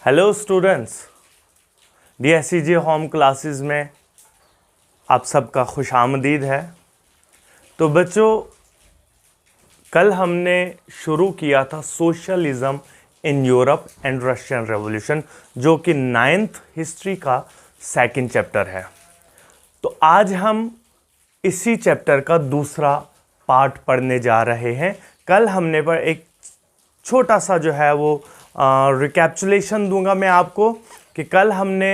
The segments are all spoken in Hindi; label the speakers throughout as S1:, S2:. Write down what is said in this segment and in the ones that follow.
S1: Hello students, DSCG home classes में आप सबका खुशामदीद है। तो बच्चों, कल हमने शुरू किया था socialism in Europe and Russian revolution, जो कि 9th हिस्ट्री का सेकंड चैप्टर है। तो आज हम इसी चैप्टर का दूसरा पार्ट पढ़ने जा रहे हैं। कल हमने पर एक छोटा सा जो है वो रिकैप्चुलेशन दूंगा मैं आपको कि कल हमने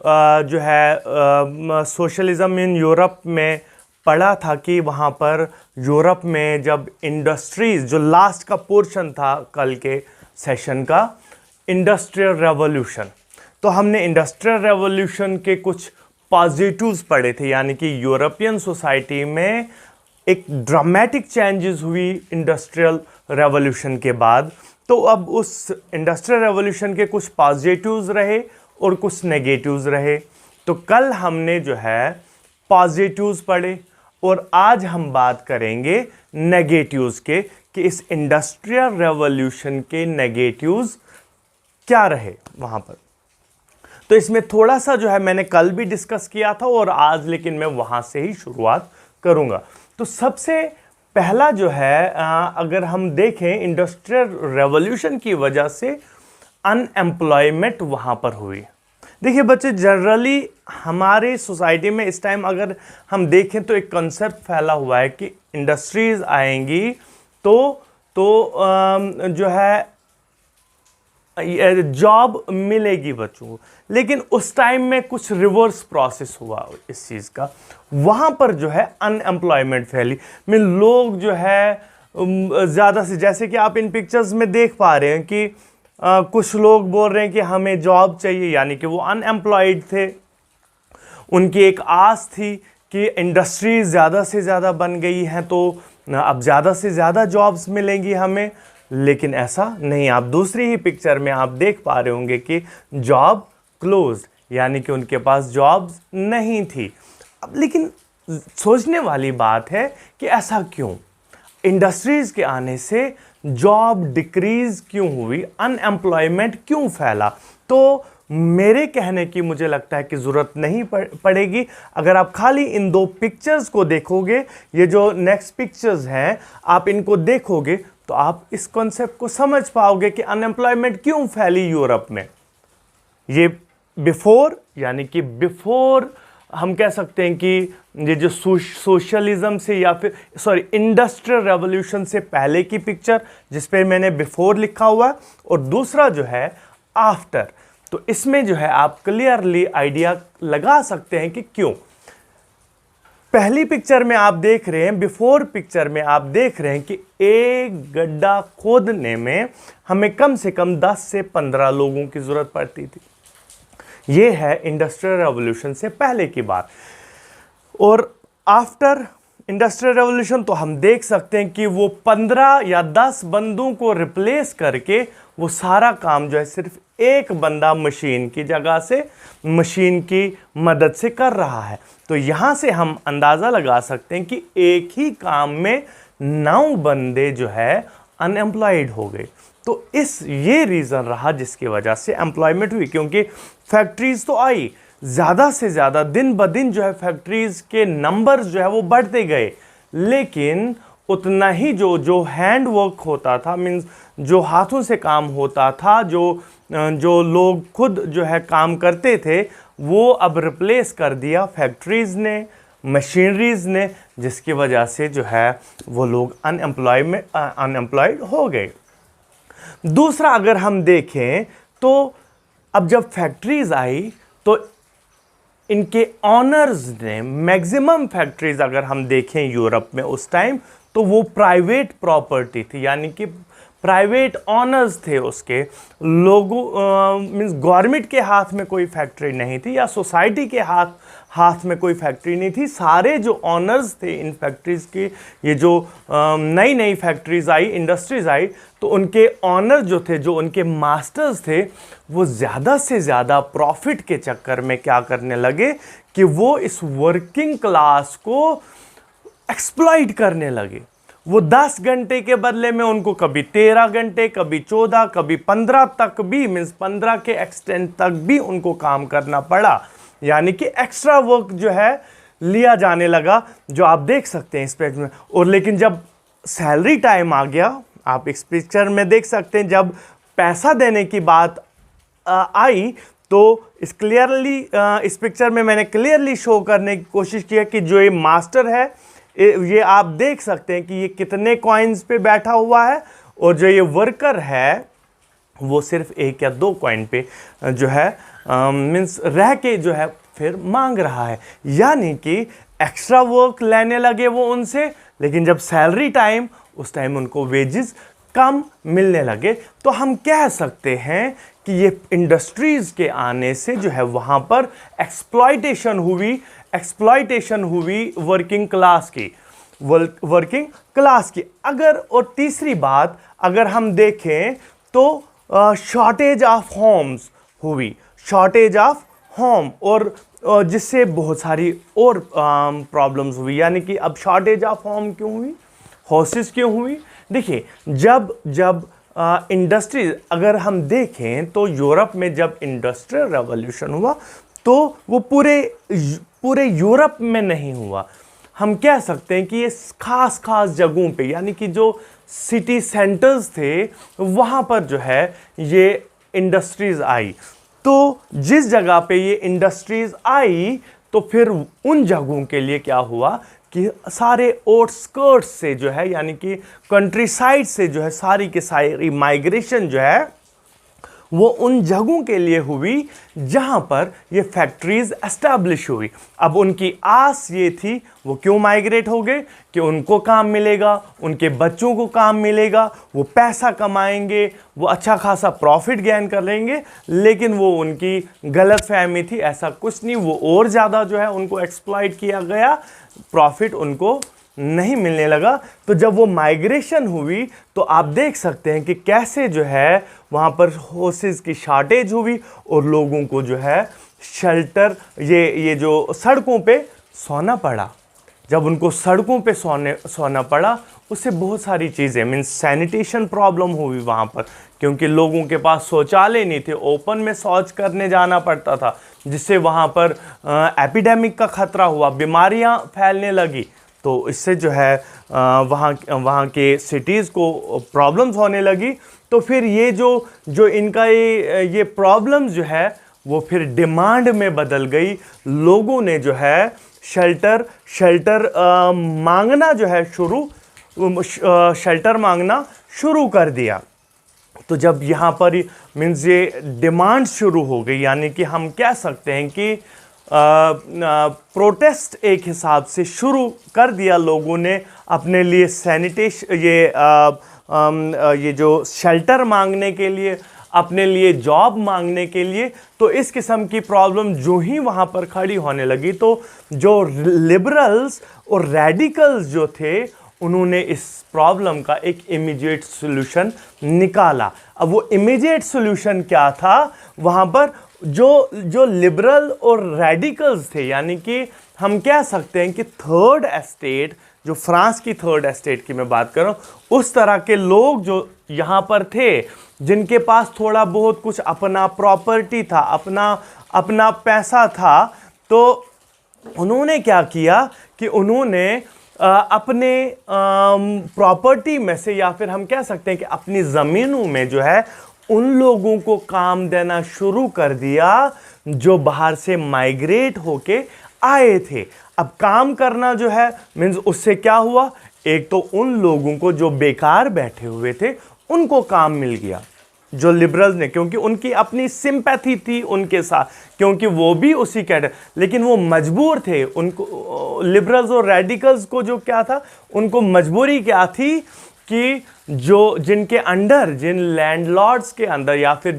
S1: जो है सोशलिज्म इन यूरोप में पढ़ा था कि वहाँ पर यूरोप में जब इंडस्ट्रीज, जो लास्ट का पोर्शन था कल के सेशन का, इंडस्ट्रियल रेवोल्यूशन, तो हमने इंडस्ट्रियल रेवोल्यूशन के कुछ पॉजिटिव्स पढ़े थे, यानी कि यूरोपियन सोसाइटी में एक ड्रामेटिक चेंजेस हुई इंडस्ट्रियल रेवोल्यूशन के बाद। तो अब उस इंडस्ट्रियल रेवोल्यूशन के कुछ पॉजिटिव्स रहे और कुछ नेगेटिव्स रहे। तो कल हमने जो है पॉजिटिव्स पढ़े और आज हम बात करेंगे नेगेटिव्स के, कि इस इंडस्ट्रियल रेवोल्यूशन के नेगेटिव्स क्या रहे वहाँ पर। तो इसमें थोड़ा सा जो है मैंने कल भी डिस्कस किया था और आज लेकिन मैं वहाँ से ही शुरुआत करूँगा। तो सबसे पहला जो है अगर हम देखें, इंडस्ट्रियल रेवोल्यूशन की वजह से अनएम्प्लॉयमेंट वहाँ पर हुई। देखिए बच्चे, जनरली हमारे सोसाइटी में इस टाइम अगर हम देखें तो एक कंसेप्ट फैला हुआ है कि इंडस्ट्रीज आएंगी तो जो है जॉब मिलेगी बच्चों को, लेकिन उस टाइम में कुछ रिवर्स प्रोसेस हुआ इस चीज़ का। वहाँ पर जो है अनएम्प्लॉयमेंट फैली में लोग जो है ज़्यादा से, जैसे कि आप इन पिक्चर्स में देख पा रहे हैं कि कुछ लोग बोल रहे हैं कि हमें जॉब चाहिए, यानी कि वो अनएम्प्लॉयड थे। उनकी एक आस थी कि इंडस्ट्री ज़्यादा से ज़्यादा बन गई हैं तो अब ज़्यादा से ज़्यादा जॉब्स मिलेंगी हमें, लेकिन ऐसा नहीं। आप दूसरी ही पिक्चर में आप देख पा रहे होंगे कि जॉब क्लोज्ड, यानी कि उनके पास जॉब्स नहीं थी। अब लेकिन सोचने वाली बात है कि ऐसा क्यों, इंडस्ट्रीज़ के आने से जॉब डिक्रीज क्यों हुई, अनएम्प्लॉयमेंट क्यों फैला। तो मेरे कहने की मुझे लगता है कि ज़रूरत नहीं पड़ेगी। अगर आप खाली इन दो पिक्चर्स को देखोगे, ये जो नेक्स्ट पिक्चर्स हैं, आप इनको देखोगे तो आप इस कॉन्सेप्ट को समझ पाओगे कि अनएम्प्लॉयमेंट क्यों फैली यूरोप में। ये बिफोर, यानी कि बिफोर हम कह सकते हैं कि ये जो सोशलिज्म से या फिर इंडस्ट्रियल रेवोल्यूशन से पहले की पिक्चर, जिस पे मैंने बिफोर लिखा हुआ, और दूसरा जो है आफ्टर। तो इसमें जो है आप क्लियरली आइडिया लगा सकते हैं कि क्यों। पहली पिक्चर में आप देख रहे हैं, बिफोर पिक्चर में आप देख रहे हैं कि एक गड्ढा खोदने में हमें कम से कम 10 से 15 लोगों की जरूरत पड़ती थी। ये है इंडस्ट्रियल रेवोल्यूशन से पहले की बात। और आफ्टर इंडस्ट्रियल रेवोल्यूशन तो हम देख सकते हैं कि वो 15 या 10 बंदों को रिप्लेस करके वो सारा काम जो है सिर्फ एक बंदा मशीन की जगह से, मशीन की मदद से कर रहा है। तो यहाँ से हम अंदाज़ा लगा सकते हैं कि एक ही काम में 9 बंदे जो है अनएम्प्लॉयड हो गए। तो ये रीज़न रहा जिसकी वजह से एम्प्लॉयमेंट हुई, क्योंकि फैक्ट्रीज तो आई, ज़्यादा से ज़्यादा दिन ब दिन जो है फैक्ट्रीज के नंबर्स जो है वो बढ़ते गए, लेकिन उतना ही जो हैंड वर्क होता था, मीन्स जो हाथों से काम होता था, जो लोग खुद जो है काम करते थे, वो अब रिप्लेस कर दिया फैक्ट्रीज ने, मशीनरीज ने, जिसकी वजह से जो है वो लोग अनएम्प्लॉयड हो गए। दूसरा अगर हम देखें तो अब जब फैक्ट्रीज आई तो इनके ऑनर्स ने, मैक्सिमम फैक्ट्रीज अगर हम देखें यूरोप में उस टाइम, तो वो प्राइवेट प्रॉपर्टी थी, यानी कि प्राइवेट ऑनर्स थे उसके। लोगों मीन्स गवर्नमेंट के हाथ में कोई फैक्ट्री नहीं थी या सोसाइटी के हाथ में कोई फैक्ट्री नहीं थी। सारे जो ऑनर्स थे इन फैक्ट्रीज के, ये जो नई नई फैक्ट्रीज आई, इंडस्ट्रीज आई, तो उनके ऑनर जो थे, जो उनके मास्टर्स थे, वो ज़्यादा से ज़्यादा प्रॉफिट के चक्कर में क्या करने लगे कि वो इस वर्किंग क्लास को एक्सप्लॉइट करने लगे। वो 10 घंटे के बदले में उनको कभी 13 घंटे, कभी 14, कभी 15 तक भी, मीन्स 15 के एक्सटेंट तक भी उनको काम करना पड़ा। यानी कि एक्स्ट्रा वर्क जो है लिया जाने लगा, जो आप देख सकते हैं इस पेज में। और लेकिन जब सैलरी टाइम आ गया, आप इस पिक्चर में देख सकते हैं, जब पैसा देने की बात आई तो इस पिक्चर में मैंने क्लियरली शो करने की कोशिश की है कि जो ये मास्टर है, ये आप देख सकते हैं कि ये कितने कॉइन्स पे बैठा हुआ है, और जो ये वर्कर है वो सिर्फ 1 या 2 कॉइन पे जो है मीन्स रह के जो है फिर मांग रहा है। यानी कि एक्स्ट्रा वर्क लेने लगे वो उनसे, लेकिन जब सैलरी टाइम, उस टाइम उनको वेजेस कम मिलने लगे। तो हम कह सकते हैं कि ये इंडस्ट्रीज के आने से जो है वहाँ पर एक्सप्लॉयटेशन हुई वर्किंग क्लास की। अगर, और तीसरी बात अगर हम देखें तो शॉर्टेज ऑफ होम्स हुई, शॉर्टेज ऑफ होम, और जिससे बहुत सारी और प्रॉब्लम्स हुई। यानी कि अब शॉर्टेज ऑफ होम क्यों हुई, हाउसेस क्यों हुई? देखिए, जब इंडस्ट्री, अगर हम देखें तो यूरोप में जब इंडस्ट्रियल रेवोल्यूशन हुआ तो वो पूरे यूरोप में नहीं हुआ। हम कह सकते हैं कि ये खास जगहों पे, यानी कि जो सिटी सेंटर्स थे वहाँ पर जो है ये इंडस्ट्रीज़ आई। तो जिस जगह पे ये इंडस्ट्रीज़ आई तो फिर उन जगहों के लिए क्या हुआ कि सारे आउटस्कर्ट्स से जो है, यानी कि कंट्री साइड से जो है सारी की सारी माइग्रेशन जो है वो उन जगहों के लिए हुई जहां पर ये फैक्ट्रीज एस्टैब्लिश हुई। अब उनकी आस ये थी, वो क्यों माइग्रेट हो गए कि उनको काम मिलेगा, उनके बच्चों को काम मिलेगा, वो पैसा कमाएंगे, वो अच्छा खासा प्रॉफिट गेन कर लेंगे। लेकिन वो उनकी गलत फहमी थी, ऐसा कुछ नहीं, वो और ज़्यादा जो है उनको एक्सप्लॉइट किया गया, प्रॉफिट उनको नहीं मिलने लगा। तो जब वो माइग्रेशन हुई तो आप देख सकते हैं कि कैसे जो है वहाँ पर हाउसेस की शॉर्टेज हुई और लोगों को जो है शेल्टर, ये जो सड़कों पे सोना पड़ा। जब उनको सड़कों पे सोना पड़ा, उससे बहुत सारी चीज़ें, मीन्स सैनिटेशन प्रॉब्लम हुई वहाँ पर, क्योंकि लोगों के पास शौचालय नहीं थे, ओपन में शौच करने जाना पड़ता था, जिससे वहाँ पर एपिडेमिक का खतरा हुआ, बीमारियाँ फैलने लगी। तो इससे जो है वहाँ के सिटीज़ को प्रॉब्लम्स होने लगी। तो फिर ये जो इनका ये प्रॉब्लम्स जो है वो फिर डिमांड में बदल गई। लोगों ने जो है शेल्टर मांगना जो है शेल्टर मांगना शुरू कर दिया। तो जब यहाँ पर मीन्स ये डिमांड शुरू हो गई, यानी कि हम कह सकते हैं कि प्रोटेस्ट एक हिसाब से शुरू कर दिया लोगों ने अपने लिए ये जो शेल्टर मांगने के लिए, अपने लिए जॉब मांगने के लिए। तो इस किस्म की प्रॉब्लम जो ही वहाँ पर खड़ी होने लगी, तो जो लिबरल्स और रेडिकल्स जो थे उन्होंने इस प्रॉब्लम का एक इमीडिएट सॉल्यूशन निकाला। अब वो इमीडिएट सॉल्यूशन क्या था? वहाँ पर जो लिबरल और रेडिकल्स थे, यानी कि हम कह सकते हैं कि थर्ड एस्टेट, जो फ्रांस की थर्ड एस्टेट की मैं बात कर रहा हूँ, उस तरह के लोग जो यहाँ पर थे, जिनके पास थोड़ा बहुत कुछ अपना प्रॉपर्टी था, अपना पैसा था, तो उन्होंने क्या किया कि उन्होंने अपने प्रॉपर्टी में से, या फिर हम कह सकते हैं कि अपनी ज़मीनों में जो है उन लोगों को काम देना शुरू कर दिया जो बाहर से माइग्रेट होके आए थे। अब काम करना जो है मीन्स उससे क्या हुआ, एक तो उन लोगों को जो बेकार बैठे हुए थे उनको काम मिल गया, जो लिबरल्स ने, क्योंकि उनकी अपनी सिंपैथी थी उनके साथ, क्योंकि वो भी उसी कैटेगरी, लेकिन वो मजबूर थे। उनको लिबरल्स और रेडिकल्स को जो क्या था, उनको मजबूरी क्या थी कि जिनके अंडर, जिन लैंडलॉर्ड्स के अंदर या फिर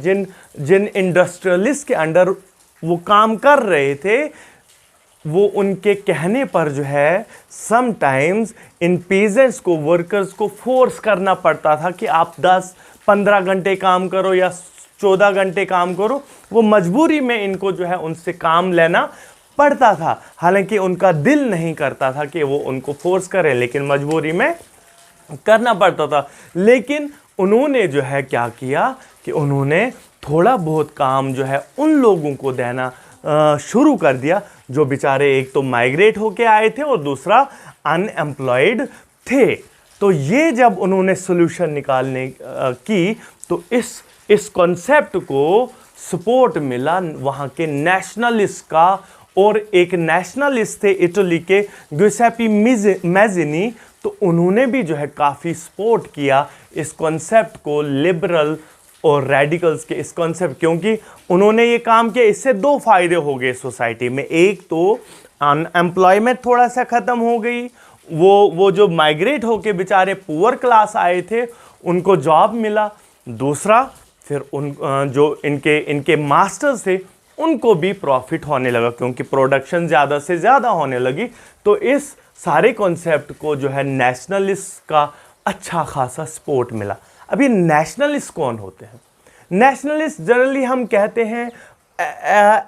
S1: जिन इंडस्ट्रियलिस्ट के अंडर वो काम कर रहे थे, वो उनके कहने पर जो है समटाइम्स इन पेजेंट्स को, वर्कर्स को फोर्स करना पड़ता था कि आप 10-15 घंटे काम करो या 14 घंटे काम करो। वो मजबूरी में इनको जो है उनसे काम लेना पड़ता था, हालांकि उनका दिल नहीं करता था कि वो उनको फोर्स करें, लेकिन मजबूरी में करना पड़ता था। लेकिन उन्होंने जो है क्या किया कि उन्होंने थोड़ा बहुत काम जो है उन लोगों को देना शुरू कर दिया जो बेचारे एक तो माइग्रेट होके आए थे और दूसरा अनएम्प्लॉयड थे। तो ये जब उन्होंने सोल्यूशन निकालने की तो इस कॉन्सेप्ट को सपोर्ट मिला वहाँ के नेशनलिस्ट का, और एक नेशनलिस्ट थे इटली के ग्युसेपी मैज़िनी, तो उन्होंने भी जो है काफ़ी सपोर्ट किया इस कॉन्सेप्ट को, लिबरल और रेडिकल्स के इस कॉन्सेप्ट, क्योंकि उन्होंने ये काम किया। इससे दो फायदे हो गए सोसाइटी में, एक तो अनएम्प्लॉयमेंट थोड़ा सा ख़त्म हो गई, वो जो माइग्रेट होके बेचारे पुअर क्लास आए थे उनको जॉब मिला, दूसरा फिर उन जो इनके मास्टर्स थे उनको भी प्रॉफिट होने लगा क्योंकि प्रोडक्शन ज़्यादा से ज़्यादा होने लगी। तो इस सारे कॉन्सेप्ट को जो है नेशनलिस्ट का अच्छा खासा सपोर्ट मिला। अभी नेशनलिस्ट कौन होते हैं? नेशनलिस्ट जनरली हम कहते हैं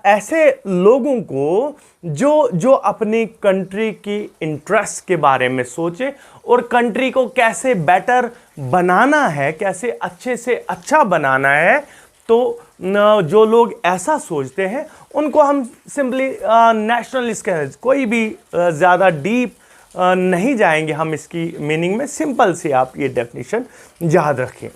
S1: ऐसे लोगों को जो अपनी कंट्री की इंटरेस्ट के बारे में सोचे और कंट्री को कैसे बेटर बनाना है, कैसे अच्छे से अच्छा बनाना है। तो जो लोग ऐसा सोचते हैं उनको हम सिंपली नेशनलिस्ट कहते हैं। कोई भी ज़्यादा डीप नहीं जाएंगे हम इसकी मीनिंग में, सिंपल से आप ये डेफिनेशन याद रखें।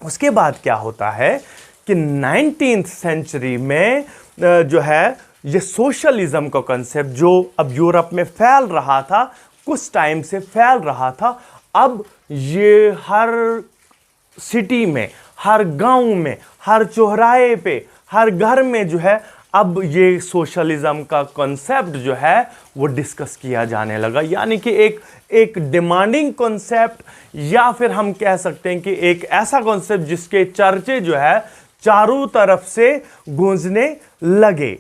S1: उसके बाद क्या होता है कि 19th सेंचुरी में जो है ये सोशलिज्म का कंसेप्ट जो अब यूरोप में फैल रहा था, कुछ टाइम से फैल रहा था, अब ये हर सिटी में, हर गांव में, हर चौराहे पे, हर घर में जो है अब ये सोशलिज्म का कॉन्सेप्ट जो है वो डिस्कस किया जाने लगा। यानी कि एक डिमांडिंग कॉन्सेप्ट, या फिर हम कह सकते हैं कि एक ऐसा कॉन्सेप्ट जिसके चर्चे जो है चारों तरफ से गूंजने लगे।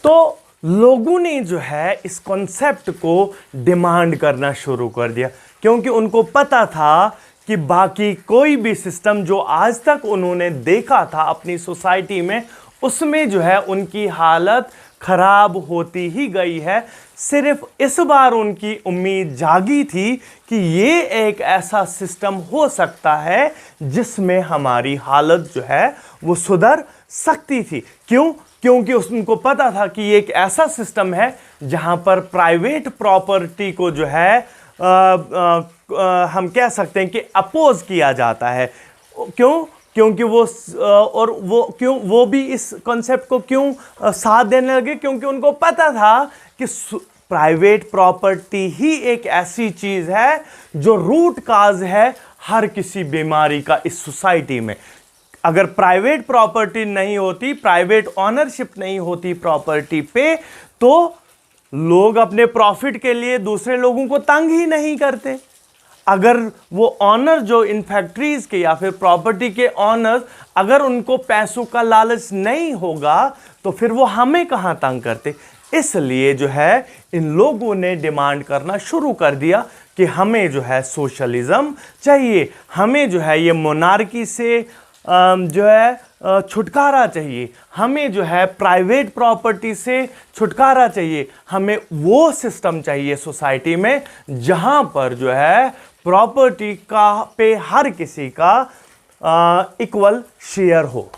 S1: तो लोगों ने जो है इस कॉन्सेप्ट को डिमांड करना शुरू कर दिया क्योंकि उनको पता था कि बाकी कोई भी सिस्टम जो आज तक उन्होंने देखा था अपनी सोसाइटी में, उसमें जो है उनकी हालत खराब होती ही गई है। सिर्फ इस बार उनकी उम्मीद जागी थी कि ये एक ऐसा सिस्टम हो सकता है जिसमें हमारी हालत जो है वो सुधर सकती थी। क्यों? क्योंकि उनको पता था कि ये एक ऐसा सिस्टम है जहां पर प्राइवेट प्रॉपर्टी को जो है हम कह सकते हैं कि अपोज किया जाता है। क्यों? क्योंकि वो भी इस कॉन्सेप्ट को क्यों साथ देने लगे? क्योंकि उनको पता था कि प्राइवेट प्रॉपर्टी ही एक ऐसी चीज है जो रूट काज है हर किसी बीमारी का इस सोसाइटी में। अगर प्राइवेट प्रॉपर्टी नहीं होती, प्राइवेट ऑनरशिप नहीं होती प्रॉपर्टी पे, तो लोग अपने प्रॉफिट के लिए दूसरे लोगों को तंग ही नहीं करते। अगर वो ऑनर जो इन फैक्ट्रीज के या फिर प्रॉपर्टी के ऑनर्स, अगर उनको पैसों का लालच नहीं होगा तो फिर वो हमें कहां तंग करते। इसलिए जो है इन लोगों ने डिमांड करना शुरू कर दिया कि हमें जो है सोशलिज्म चाहिए, हमें जो है ये मोनार्की से जो है छुटकारा चाहिए, हमें जो है प्राइवेट प्रॉपर्टी से छुटकारा चाहिए, हमें वो सिस्टम चाहिए सोसाइटी में जहां पर जो है प्रॉपर्टी का पे हर किसी का इक्वल शेयर हो।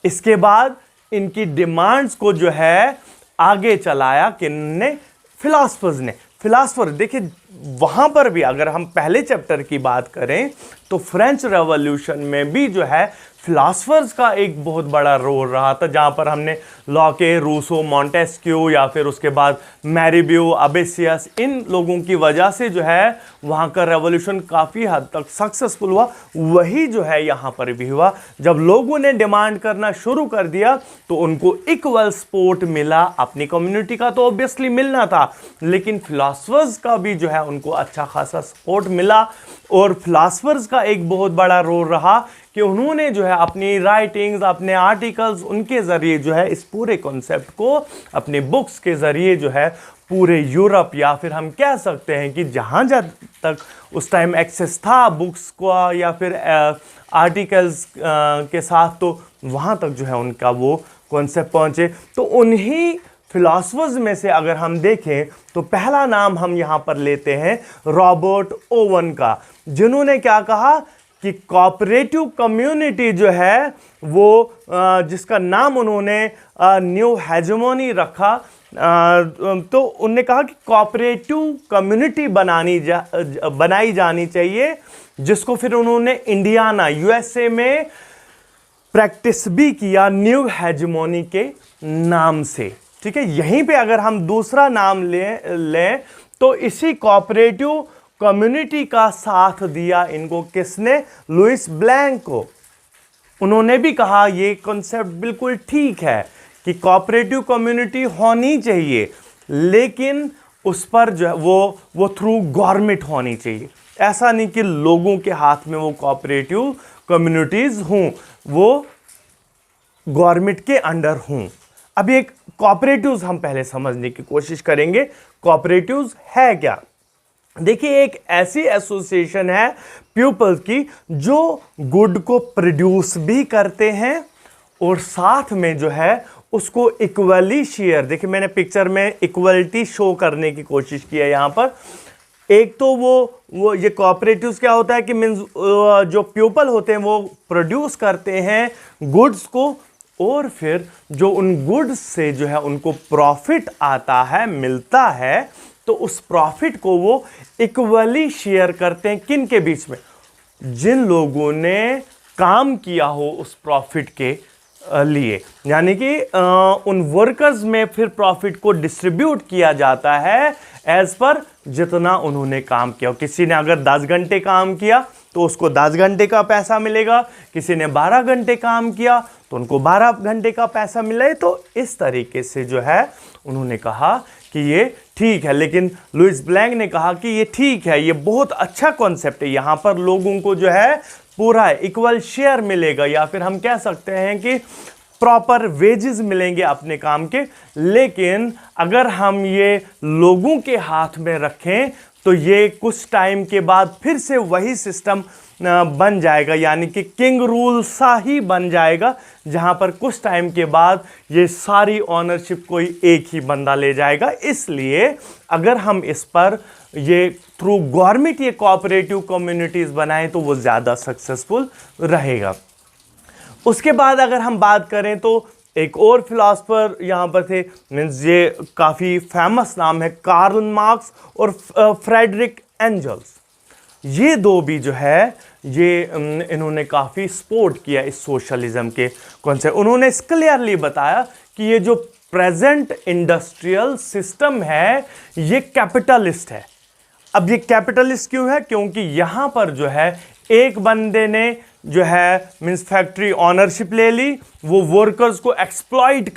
S1: इसके बाद इनकी डिमांड्स को जो है आगे चलाया किन्ने? फिलासफर। देखिए वहां पर भी अगर हम पहले चैप्टर की बात करें तो फ्रेंच रेवोल्यूशन में भी जो है फिलासफर्स का एक बहुत बड़ा रोल रहा था, जहां पर हमने लॉके, रूसो, मॉन्टेस्क्यू या फिर उसके बाद मैरीब्यू, अबेसियस, इन लोगों की वजह से जो है वहां का रेवोल्यूशन काफ़ी हद तक सक्सेसफुल हुआ। वही जो है यहाँ पर भी हुआ। जब लोगों ने डिमांड करना शुरू कर दिया तो उनको इक्वल सपोर्ट मिला। अपनी कम्युनिटी का तो ऑब्वियसली मिलना था, लेकिन फिलासफर्स का भी जो है उनको अच्छा खासा सपोर्ट मिला। और फिलासफर्स का एक बहुत बड़ा रोल रहा कि उन्होंने जो है अपनी राइटिंग्स, अपने आर्टिकल्स, उनके ज़रिए जो है इस पूरे कॉन्सेप्ट को अपने बुक्स के ज़रिए जो है पूरे यूरोप, या फिर हम कह सकते हैं कि जहाँ तक उस टाइम एक्सेस था बुक्स का या फिर आर्टिकल्स के साथ, तो वहाँ तक जो है उनका वो कॉन्सेप्ट पहुँचे। तो उन्हीं फिलॉसफर्स में से अगर हम देखें तो पहला नाम हम यहां पर लेते हैं रॉबर्ट ओवन का, जिन्होंने क्या कहा कि कोऑपरेटिव कम्युनिटी जो है वो जिसका नाम उन्होंने न्यू हेजेमोनी रखा, तो उन्होंने कहा कि कोऑपरेटिव कम्युनिटी बनाई जानी चाहिए, जिसको फिर उन्होंने इंडियाना यूएसए में प्रैक्टिस भी किया न्यू हेजेमोनी के नाम से। ठीक है, यहीं पे अगर हम दूसरा नाम लें तो इसी कोऑपरेटिव कम्युनिटी का साथ दिया इनको किसने? लुइस ब्लैंक को। उन्होंने भी कहा ये कॉन्सेप्ट बिल्कुल ठीक है कि कोऑपरेटिव कम्युनिटी होनी चाहिए, लेकिन उस पर जो है वो थ्रू गवर्नमेंट होनी चाहिए। ऐसा नहीं कि लोगों के हाथ में वो कोऑपरेटिव कम्युनिटीज हों, वो गवर्नमेंट के अंडर हों। अभी एक कोऑपरेटिव्स हम पहले समझने की कोशिश करेंगे। कोऑपरेटिव्स है क्या? देखिए, एक ऐसी एसोसिएशन है पीपल्स की जो गुड को प्रोड्यूस भी करते हैं और साथ में जो है उसको इक्वली शेयर। देखिए, मैंने पिक्चर में इक्वलिटी शो करने की कोशिश की है यहां पर। एक तो वो ये कोऑपरेटिव्स क्या होता है कि मीन्स जो पीपल होते हैं वो प्रोड्यूस करते हैं गुड्स को, और फिर जो उन गुड्स से जो है उनको प्रॉफिट आता है, मिलता है, तो उस प्रॉफिट को वो इक्वली शेयर करते हैं किन के बीच में? जिन लोगों ने काम किया हो उस प्रॉफिट के लिए। यानी कि उन वर्कर्स में फिर प्रॉफिट को डिस्ट्रीब्यूट किया जाता है एज पर जितना उन्होंने काम किया। किसी ने अगर 10 घंटे काम किया तो उसको 10 घंटे का पैसा मिलेगा, किसी ने 12 घंटे काम किया तो उनको 12 घंटे का पैसा मिले। तो इस तरीके से जो है उन्होंने कहा कि ये ठीक है, लेकिन लुइस ब्लैंक ने कहा कि ये ठीक है, ये बहुत अच्छा कॉन्सेप्ट है, यहाँ पर लोगों को जो है पूरा इक्वल शेयर मिलेगा, या फिर हम कह सकते हैं कि प्रॉपर वेजेस मिलेंगे अपने काम के। लेकिन अगर हम ये लोगों के हाथ में रखें तो ये कुछ टाइम के बाद फिर से वही सिस्टम बन जाएगा, यानी कि किंग रूल सा ही बन जाएगा, जहां पर कुछ टाइम के बाद ये सारी ऑनरशिप कोई एक ही बंदा ले जाएगा। इसलिए अगर हम इस पर ये थ्रू गवर्नमेंट ये कोऑपरेटिव कम्युनिटीज बनाएं तो वो ज़्यादा सक्सेसफुल रहेगा। उसके बाद अगर हम बात करें तो एक और फिलॉसफर यहाँ पर थे, मीन्स ये काफ़ी फेमस नाम है, कार्ल मार्क्स और फ्रेडरिक एंजल्स। ये दो भी जो है ये इन्होंने काफ़ी सपोर्ट किया इस सोशलिज्म के कॉन्सेप्ट। उन्होंने क्लियरली बताया कि ये जो प्रेजेंट इंडस्ट्रियल सिस्टम है ये कैपिटलिस्ट है। अब ये कैपिटलिस्ट क्यों है? क्योंकि यहाँ पर जो है एक बंदे ने जो है मीन्स फैक्ट्री ऑनरशिप ले ली, वो वर्कर्स को एक्सप्लॉइट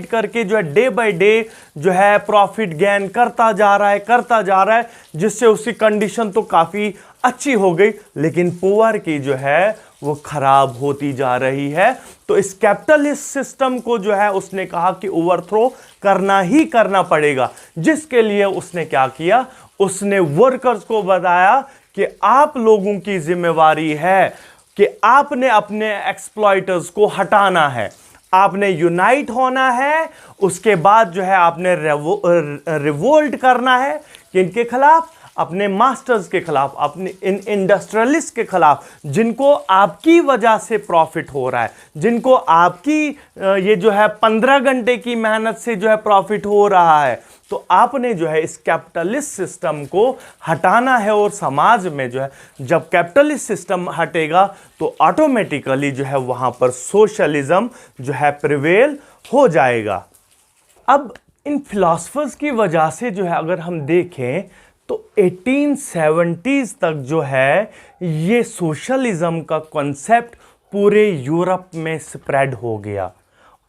S1: करके जो है डे बाय डे जो है प्रॉफिट गेन करता जा रहा है, जिससे उसकी कंडीशन तो काफ़ी अच्छी हो गई, लेकिन पुअर की जो है वो खराब होती जा रही है। तो इस कैपिटलिस्ट सिस्टम को जो है उसने कहा कि ओवरथ्रो करना ही करना पड़ेगा, जिसके लिए उसने क्या किया? उसने वर्कर्स को बताया कि आप लोगों की जिम्मेवारी है कि आपने अपने एक्सप्लॉइटर्स को हटाना है, आपने यूनाइट होना है, उसके बाद जो है आपने रिवोल्ट करना है किनके खिलाफ? अपने मास्टर्स के खिलाफ, अपने इन इंडस्ट्रियलिस्ट के खिलाफ, जिनको आपकी वजह से प्रॉफिट हो रहा है, जिनको आपकी ये जो है 15 घंटे की मेहनत से जो है प्रॉफिट हो रहा है। तो आपने जो है इस कैपिटलिस्ट सिस्टम को हटाना है, और समाज में जो है जब कैपिटलिस्ट सिस्टम हटेगा तो ऑटोमेटिकली जो है वहां पर सोशलिज्म जो है प्रिवेल हो जाएगा। अब इन फिलॉसफर्स की वजह से जो है अगर हम देखें तो 1870s तक जो है ये सोशलिज्म का कॉन्सेप्ट पूरे यूरोप में स्प्रेड हो गया,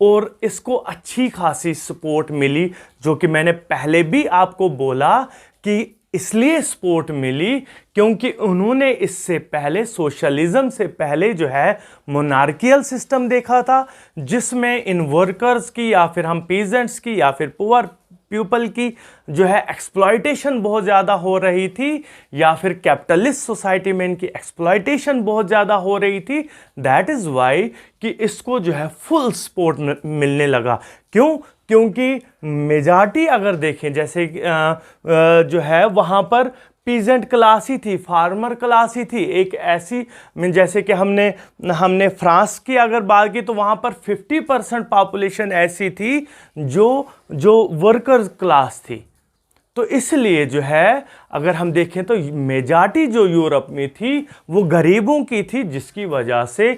S1: और इसको अच्छी खासी सपोर्ट मिली, जो कि मैंने पहले भी आपको बोला कि इसलिए सपोर्ट मिली क्योंकि उन्होंने इससे पहले, सोशलिज्म से पहले जो है मोनार्कियल सिस्टम देखा था, जिसमें इन वर्कर्स की या फिर हम पीजेंट्स की या फिर पुअर पीपल की जो है एक्सप्लॉयटेशन बहुत ज़्यादा हो रही थी, या फिर कैपिटलिस्ट सोसाइटी में इनकी एक्सप्लॉयटेशन बहुत ज़्यादा हो रही थी। दैट इज़ वाई कि इसको जो है फुल सपोर्ट मिलने लगा। क्यों? क्योंकि मेजॉरिटी अगर देखें, जैसे जो है वहाँ पर पीजेंट क्लास ही थी, फार्मर क्लास ही थी, एक ऐसी जैसे कि हमने फ्रांस की अगर बात की तो वहाँ पर 50% पॉपुलेशन ऐसी थी जो वर्कर्स क्लास थी। तो इसलिए जो है अगर हम देखें तो मेजॉरिटी जो यूरोप में थी वो गरीबों की थी, जिसकी वजह से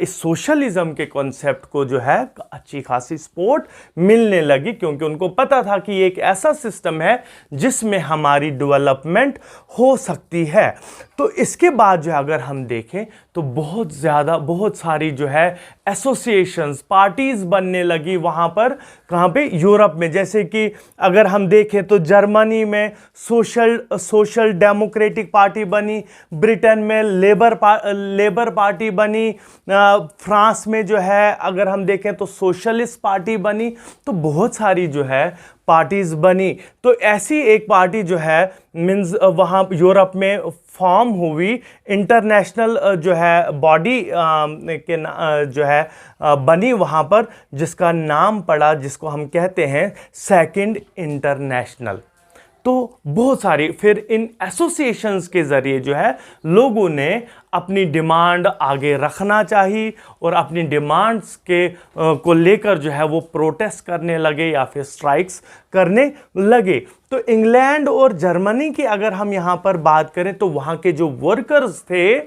S1: इस सोशलिज्म के कॉन्सेप्ट को जो है अच्छी खासी सपोर्ट मिलने लगी, क्योंकि उनको पता था कि ये एक ऐसा सिस्टम है जिसमें हमारी डेवलपमेंट हो सकती है। तो इसके बाद जो है अगर हम देखें तो बहुत सारी जो है एसोसिएशंस, पार्टीज बनने लगी वहाँ पर, कहाँ पे? यूरोप में। जैसे कि अगर हम देखें तो जर्मनी में सोशल डेमोक्रेटिक पार्टी बनी, ब्रिटेन में लेबर पार्टी बनी, फ्रांस में जो है अगर हम देखें तो सोशलिस्ट पार्टी बनी। तो बहुत सारी जो है पार्टीज बनी। तो ऐसी एक पार्टी जो है मीन्स वहाँ यूरोप में फॉर्म हुई, इंटरनेशनल जो है बॉडी के जो है बनी वहाँ पर, जिसका नाम पड़ा, जिसको हम कहते हैं सेकंड इंटरनेशनल। तो बहुत सारी फिर इन एसोसिएशंस के ज़रिए जो है लोगों ने अपनी डिमांड आगे रखना चाहिए और अपनी डिमांड्स के को लेकर जो है वो प्रोटेस्ट करने लगे या फिर स्ट्राइक्स करने लगे। तो इंग्लैंड और जर्मनी की अगर हम यहाँ पर बात करें तो वहाँ के जो वर्कर्स थे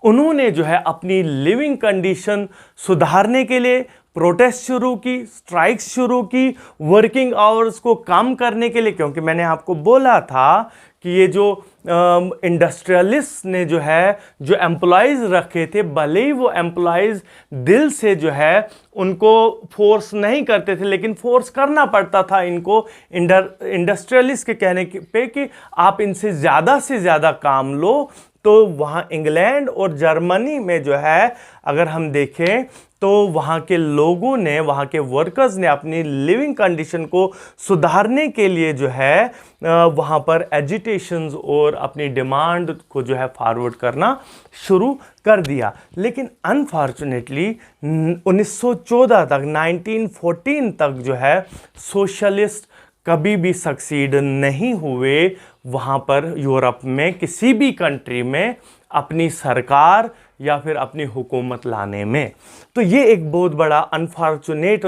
S1: उन्होंने जो है अपनी लिविंग कंडीशन सुधारने के लिए प्रोटेस्ट शुरू की, स्ट्राइक्स शुरू की, वर्किंग आवर्स को कम करने के लिए। क्योंकि मैंने आपको बोला था कि ये जो इंडस्ट्रियलिस्ट ने जो है जो एम्प्लॉयज़ रखे थे, भले ही वो एम्प्लॉयज़ दिल से जो है उनको फोर्स नहीं करते थे, लेकिन फोर्स करना पड़ता था इनको इंडस्ट्रियलिस्ट के कहने पे कि आप इनसे ज़्यादा से ज़्यादा काम लो। तो वहाँ इंग्लैंड और जर्मनी में जो है अगर हम देखें तो वहाँ के लोगों ने, वहाँ के वर्कर्स ने अपनी लिविंग कंडीशन को सुधारने के लिए जो है वहाँ पर एजिटेशंस और अपनी डिमांड को जो है फॉरवर्ड करना शुरू कर दिया। लेकिन अनफॉर्चुनेटली 1914 तक, 1914 तक जो है सोशलिस्ट कभी भी सक्सीड नहीं हुए वहाँ पर यूरोप में किसी भी कंट्री में अपनी सरकार या फिर अपनी हुकूमत लाने में। तो ये एक बहुत बड़ा अनफॉर्चुनेट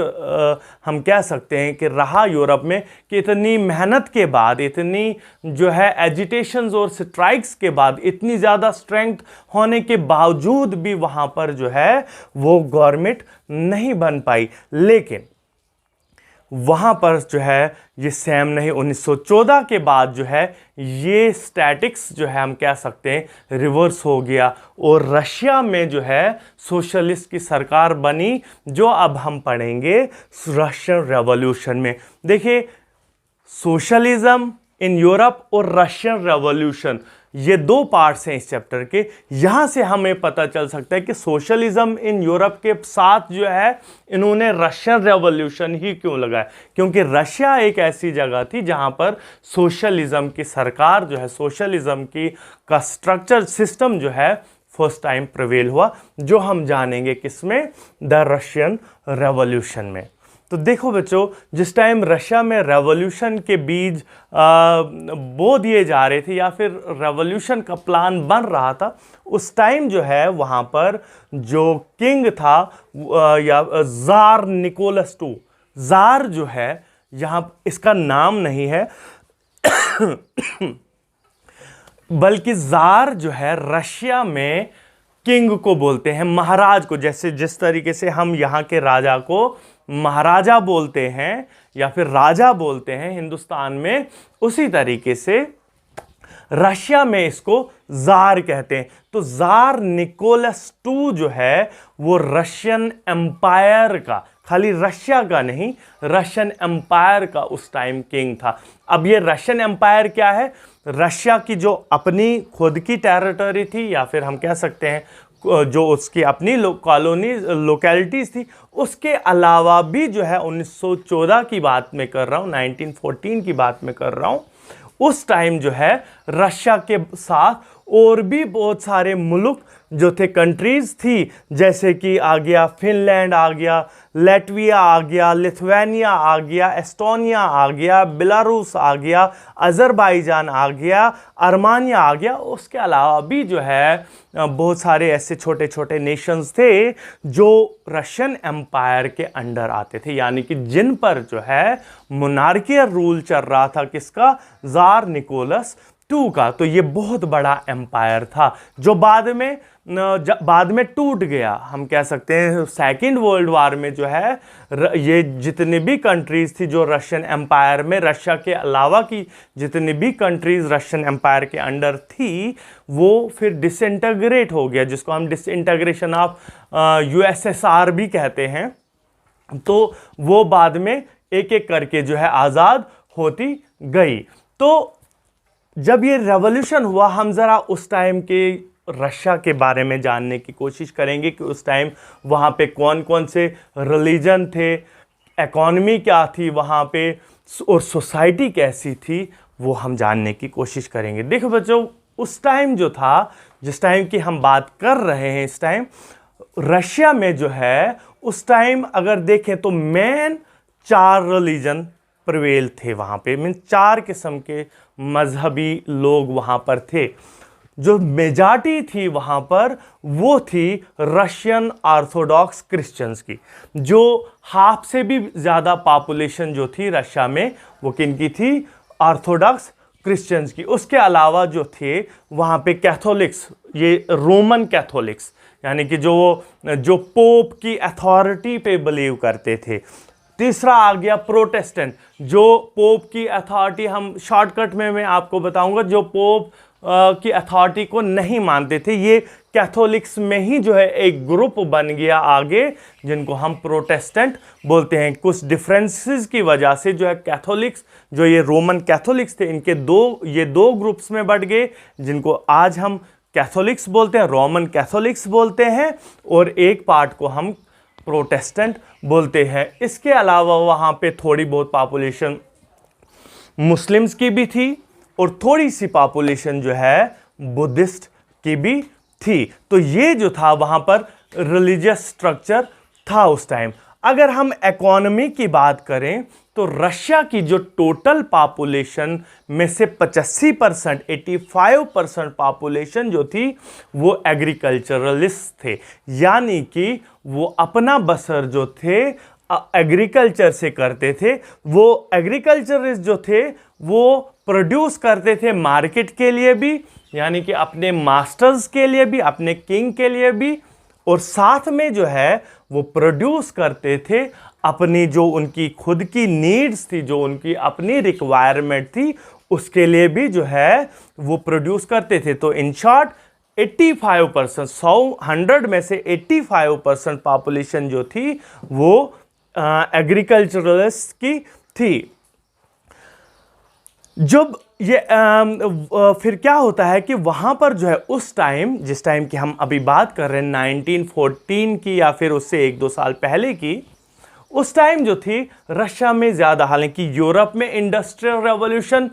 S1: हम कह सकते हैं कि रहा यूरोप में कि इतनी मेहनत के बाद, इतनी जो है एजिटेशंस और स्ट्राइक्स के बाद, इतनी ज़्यादा स्ट्रेंथ होने के बावजूद भी वहाँ पर जो है वो गवर्नमेंट नहीं बन पाई। लेकिन वहाँ पर जो है ये सेम नहीं, 1914 के बाद जो है ये स्टैटिक्स जो है हम कह सकते हैं रिवर्स हो गया और रशिया में जो है सोशलिस्ट की सरकार बनी, जो अब हम पढ़ेंगे रशियन रेवोल्यूशन में। देखिए, सोशलिज्म इन यूरोप और रशियन रेवोल्यूशन, ये दो पार्ट्स हैं इस चैप्टर के। यहाँ से हमें पता चल सकता है कि सोशलिज्म इन यूरोप के साथ जो है इन्होंने रशियन रेवोल्यूशन ही क्यों लगाया, क्योंकि रशिया एक ऐसी जगह थी जहाँ पर सोशलिज्म की सरकार जो है, सोशलिज्म की का स्ट्रक्चर सिस्टम जो है फर्स्ट टाइम प्रिवेल हुआ, जो हम जानेंगे किसमें? द रशियन रेवोल्यूशन में। तो देखो बच्चों, जिस टाइम रशिया में रेवोल्यूशन के बीज बो दिए जा रहे थे या फिर रेवोल्यूशन का प्लान बन रहा था, उस टाइम जो है वहाँ पर जो किंग था या ज़ार निकोलस II, ज़ार जो है यहाँ इसका नाम नहीं है बल्कि ज़ार जो है रशिया में किंग को बोलते हैं, महाराज को। जैसे जिस तरीके से हम यहाँ के राजा को महाराजा बोलते हैं या फिर राजा बोलते हैं हिंदुस्तान में, उसी तरीके से रशिया में इसको ज़ार कहते हैं। तो ज़ार निकोलस II जो है वो रशियन एम्पायर का, खाली रशिया का नहीं, रशियन एम्पायर का उस टाइम किंग था। अब ये रशियन एम्पायर क्या है? रशिया की जो अपनी खुद की टेरिटरी थी या फिर हम कह सकते हैं जो उसकी अपनी कॉलोनी लोकेलिटीज़ थी, उसके अलावा भी जो है 1914 की बात में कर रहा हूँ, 1914 की बात में कर रहा हूँ, उस टाइम जो है रशिया के साथ और भी बहुत सारे मुल्क जो थे, कंट्रीज़ थी, जैसे कि आ गया फिनलैंड, आ गया लैटविया, आ गया लिथुआनिया, आ गया एस्टोनिया, आ गया बेलारूस, आ गया अज़रबैजान, आ गया आर्मेनिया, आ गया। उसके अलावा भी जो है बहुत सारे ऐसे छोटे छोटे नेशंस थे जो रशियन एम्पायर के अंडर आते थे, यानी कि जिन पर जो है मोनार्कियल रूल चल रहा था, किसका? ज़ार निकोलस टू का। तो ये बहुत बड़ा एम्पायर था जो बाद में टूट गया। हम कह सकते हैं सेकेंड वर्ल्ड वार में जो है ये जितनी भी कंट्रीज थी जो रशियन एम्पायर में, रशिया के अलावा की जितनी भी कंट्रीज रशियन एम्पायर के अंडर थी, वो फिर डिसइंटीग्रेट हो गया, जिसको हम डिसइंटीग्रेशन ऑफ यूएसएसआर भी कहते हैं। तो वो बाद में एक एक करके जो है आज़ाद होती गई। तो जब ये रेवोल्यूशन हुआ, हम ज़रा उस टाइम के रशिया के बारे में जानने की कोशिश करेंगे कि उस टाइम वहाँ पे कौन कौन से रिलीजन थे, इकोनॉमी क्या थी वहाँ पे, और सोसाइटी कैसी थी, वो हम जानने की कोशिश करेंगे। देखो बच्चों, उस टाइम जो था, जिस टाइम की हम बात कर रहे हैं, इस टाइम रशिया में जो है उस टाइम अगर देखें तो मेन 4 रिलीजन प्रिवेल थे वहाँ पे, मीन 4 किस्म के मजहबी लोग वहाँ पर थे। जो मेजॉरिटी थी वहाँ पर वो थी रशियन ऑर्थोडॉक्स क्रिश्चियंस की, जो हाफ से भी ज़्यादा पॉपुलेशन जो थी रशिया में वो किनकी थी? ऑर्थोडॉक्स क्रिश्चियंस की। उसके अलावा जो थे वहाँ पे कैथोलिक्स, ये रोमन कैथोलिक्स, यानी कि जो पोप की अथॉरिटी पे बिलीव करते थे। तीसरा आ गया प्रोटेस्टेंट, जो पोप की अथॉरिटी, हम शॉर्टकट में मैं आपको बताऊंगा, जो पोप की अथॉरिटी को नहीं मानते थे, ये कैथोलिक्स में ही जो है एक ग्रुप बन गया आगे, जिनको हम प्रोटेस्टेंट बोलते हैं। कुछ डिफरेंसेस की वजह से जो है कैथोलिक्स, जो ये रोमन कैथोलिक्स थे, इनके दो ग्रुप्स में बढ़ गए, जिनको आज हम कैथोलिक्स बोलते हैं, रोमन कैथोलिक्स बोलते हैं, और एक पार्ट को हम प्रोटेस्टेंट बोलते हैं। इसके अलावा वहाँ पे थोड़ी बहुत पॉपुलेशन मुस्लिम्स की भी थी और थोड़ी सी पॉपुलेशन जो है बुद्धिस्ट की भी थी। तो ये जो था वहाँ पर रिलीजियस स्ट्रक्चर था उस टाइम। अगर हम इकोनॉमी की बात करें तो रशिया की जो टोटल पॉपुलेशन में से 85%, 85% पॉपुलेशन जो थी वो एग्रीकल्चरलिस्ट थे, यानी कि वो अपना बसर जो थे एग्रीकल्चर से करते थे। वो एग्रीकल्चरिस्ट जो थे वो प्रोड्यूस करते थे मार्केट के लिए भी, यानी कि अपने मास्टर्स के लिए भी, अपने किंग के लिए भी, और साथ में जो है वो प्रोड्यूस करते थे अपनी जो उनकी खुद की नीड्स थी, जो उनकी अपनी रिक्वायरमेंट थी, उसके लिए भी जो है वो प्रोड्यूस करते थे। तो इन शॉर्ट 85%, 100 में से 85% पॉपुलेशन जो थी वो एग्रीकल्चरलिस्ट की थी। जब ये फिर क्या होता है कि वहाँ पर जो है उस टाइम, जिस टाइम की हम अभी बात कर रहे हैं 1914 की या फिर उससे 1-2 साल पहले की, उस टाइम जो थी रशिया में ज़्यादा, हालांकि यूरोप में इंडस्ट्रियल रेवोल्यूशन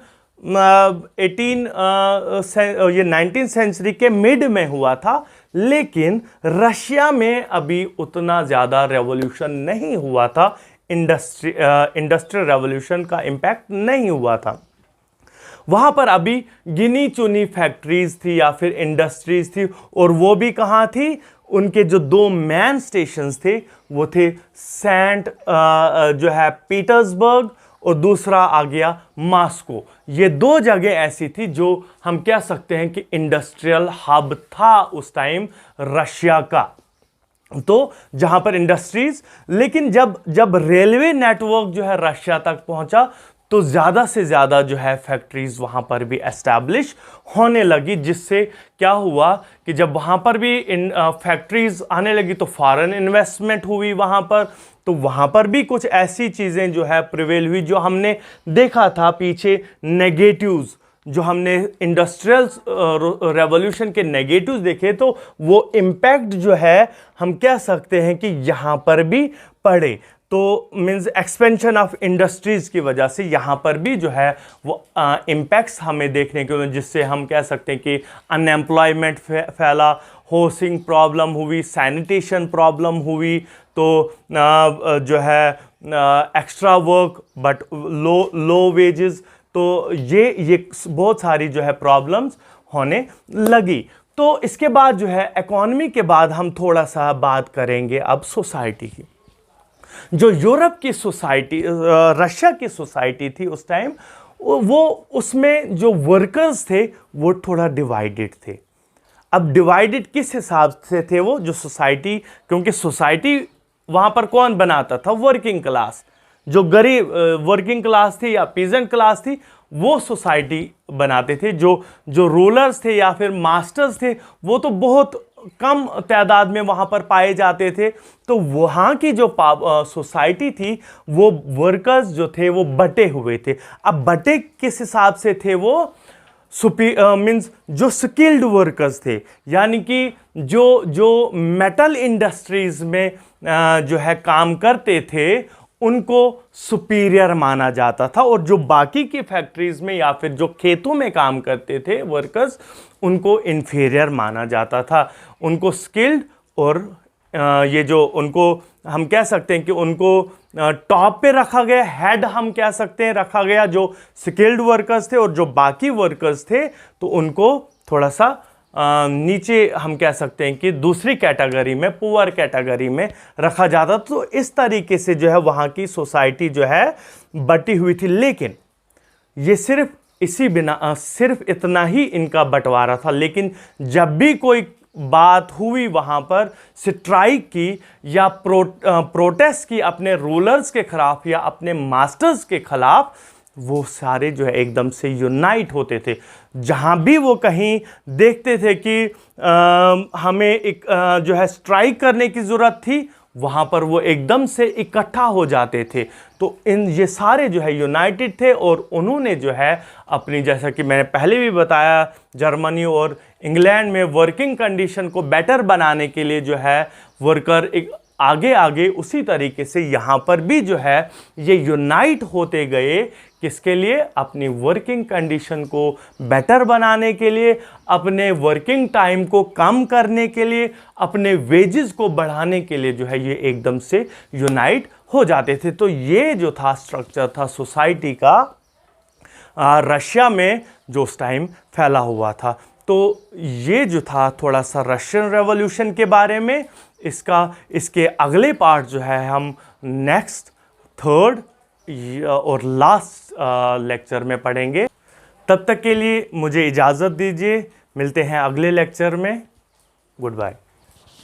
S1: 19th सेंचुरी के मिड में हुआ था, लेकिन रशिया में अभी उतना ज़्यादा रेवोल्यूशन नहीं हुआ था, इंडस्ट्रियल रेवोल्यूशन का इम्पैक्ट नहीं हुआ था। वहाँ पर अभी गिनी चुनी फैक्ट्रीज थी या फिर इंडस्ट्रीज थी, और वो भी कहाँ थी? उनके जो 2 मेन स्टेशंस थे वो थे सेंट जो है पीटर्सबर्ग, और दूसरा आ गया मॉस्को। ये 2 जगह ऐसी थी जो हम कह सकते हैं कि इंडस्ट्रियल हब था उस टाइम रशिया का, तो जहाँ पर इंडस्ट्रीज। लेकिन जब रेलवे नेटवर्क जो है रशिया तक पहुँचा तो ज़्यादा से ज़्यादा जो है फैक्ट्रीज़ वहाँ पर भी एस्टैब्लिश होने लगी, जिससे क्या हुआ कि जब वहाँ पर भी फैक्ट्रीज़ आने लगी तो फॉरेन इन्वेस्टमेंट हुई वहाँ पर। तो वहाँ पर भी कुछ ऐसी चीज़ें जो है प्रिवेल हुई जो हमने देखा था पीछे, नेगेटिव्स जो हमने इंडस्ट्रियल रेवोल्यूशन के नेगेटिव्स देखे, तो वो इम्पैक्ट जो है हम कह सकते हैं कि यहाँ पर भी पड़े। तो मीन्स एक्सपेंशन ऑफ इंडस्ट्रीज़ की वजह से यहाँ पर भी जो है वो इम्पैक्ट्स हमें देखने को मिले, जिससे हम कह सकते हैं कि अनएम्प्लॉयमेंट फैला, हाउसिंग प्रॉब्लम हुई, सैनिटेशन प्रॉब्लम हुई, तो जो है extra work but low wages, तो ये बहुत सारी जो है प्रॉब्लम्स होने लगी। तो इसके बाद जो है इकोनॉमी के बाद हम थोड़ा सा बात करेंगे अब सोसाइटी की। जो यूरोप की सोसाइटी, रशिया की सोसाइटी थी उस टाइम, वो उसमें जो वर्कर्स थे वो थोड़ा डिवाइडेड थे। अब डिवाइडेड किस हिसाब से थे वो, जो सोसाइटी, क्योंकि सोसाइटी वहाँ पर कौन बनाता था, वर्किंग क्लास, जो गरीब वर्किंग क्लास थी या पीजेंट क्लास थी, वो सोसाइटी बनाते थे। जो रूलर्स थे या फिर मास्टर्स थे वो तो बहुत कम तादाद में वहाँ पर पाए जाते थे। तो वहाँ की जो सोसाइटी थी, वो वर्कर्स जो थे वो बटे हुए थे। अब बटे किस हिसाब से थे वो, मीन्स जो स्किल्ड वर्कर्स थे, यानी कि जो मेटल इंडस्ट्रीज में जो है काम करते थे उनको सुपीरियर माना जाता था, और जो बाकी की फैक्ट्रीज में या फिर जो खेतों में काम करते थे वर्कर्स, उनको इन्फीरियर माना जाता था। उनको स्किल्ड और ये जो उनको हम कह सकते हैं कि उनको टॉप पे रखा गया, हेड हम कह सकते हैं रखा गया, जो स्किल्ड वर्कर्स थे, और जो बाकी वर्कर्स थे तो उनको थोड़ा सा नीचे हम कह सकते हैं कि दूसरी कैटेगरी में, पुअर कैटेगरी में रखा जाता। तो इस तरीके से जो है वहाँ की सोसाइटी जो है बटी हुई थी। लेकिन ये सिर्फ सिर्फ इतना ही इनका बंटवारा था। लेकिन जब भी कोई बात हुई वहाँ पर स्ट्राइक की या प्रोटेस्ट की अपने रूलर्स के खिलाफ या अपने मास्टर्स के खिलाफ, वो सारे जो है एकदम से यूनाइट होते थे। जहाँ भी वो कहीं देखते थे कि हमें एक जो है स्ट्राइक करने की ज़रूरत थी, वहाँ पर वो एकदम से इकट्ठा हो जाते थे। तो ये सारे जो है यूनाइटेड थे, और उन्होंने जो है अपनी, जैसा कि मैंने पहले भी बताया, जर्मनी और इंग्लैंड में वर्किंग कंडीशन को बेटर बनाने के लिए जो है वर्कर एक आगे आगे, उसी तरीके से यहाँ पर भी जो है ये यूनाइट होते गए। किसके लिए? अपनी वर्किंग कंडीशन को बेटर बनाने के लिए, अपने वर्किंग टाइम को कम करने के लिए, अपने वेजेस को बढ़ाने के लिए जो है ये एकदम से यूनाइट हो जाते थे। तो ये जो था स्ट्रक्चर था सोसाइटी का रशिया में जो उस टाइम फैला हुआ था। तो ये जो था थोड़ा सा रशियन रेवोल्यूशन के बारे में। इसके अगले पार्ट जो है हम नेक्स्ट, थर्ड और लास्ट लेक्चर में पढ़ेंगे। तब तक के लिए मुझे इजाज़त दीजिए, मिलते हैं अगले लेक्चर में। Good bye.